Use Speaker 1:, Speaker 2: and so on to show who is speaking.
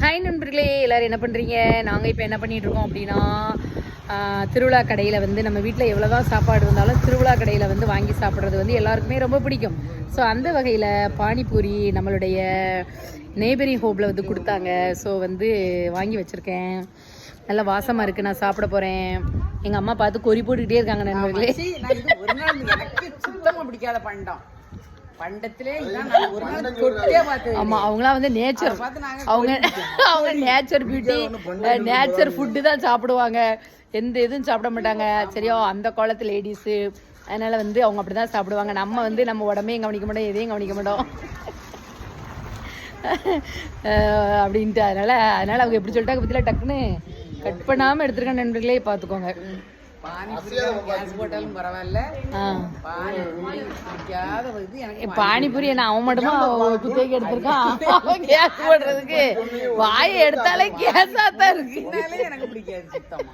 Speaker 1: Hi நண்பர்களே, எல்லோரும் என்ன பண்ணுறீங்க? நாங்கள் இப்போ என்ன பண்ணிகிட்ருக்கோம் அப்படின்னா, திருவிழா கடையில் வந்து நம்ம வீட்டில் எவ்வளோ தான் சாப்பாடு இருந்தாலும் திருவிழா கடையில் வந்து வாங்கி சாப்பிட்றது வந்து எல்லாருக்குமே ரொம்ப பிடிக்கும். ஸோ அந்த வகையில் பானிபூரி நம்மளுடைய நெய்பரிங் ஹோப்பில் வந்து கொடுத்தாங்க. ஸோ வந்து வாங்கி வச்சுருக்கேன். நல்லா வாசமாக இருக்குது. நான் சாப்பிட போகிறேன். எங்கள் அம்மா பார்த்து கொறி போட்டுக்கிட்டே இருக்காங்க நண்பர்களே.
Speaker 2: ஒரு நாள் எனக்கு சுத்தமாக பிடிக்காத பண்டம் பண்டத்திலே
Speaker 1: ஆமா, அவங்களாம் வந்து நேச்சர், அவங்க நேச்சர் பியூட்டி, நேச்சர் ஃபுட்டு தான் சாப்பிடுவாங்க. எந்த இதுவும் சாப்பிட மாட்டாங்க. சரியா, அந்த காலத்து லேடிஸு. அதனால வந்து அவங்க அப்படிதான் சாப்பிடுவாங்க. நம்ம வந்து நம்ம உடம்பையும் கவனிக்க மாட்டோம், எதையும் கவனிக்க மாட்டோம் அப்படின்ட்டு. அதனால அவங்க எப்படி சொல்லிட்டாங்க பத்தில டக்குன்னு கட் பண்ணாம எடுத்துருக்காங்க நண்பர்களே, பார்த்துக்கோங்க. பானிபூரி என்ன அவன் மட்டுமா குத்தகைக்கு எடுத்திருக்கான் கேஸ் போடுறதுக்கு? வாயை எடுத்தாலே கேஸா தான் இருக்கு.
Speaker 2: எனக்கு பிடிக்காது சுத்தமா.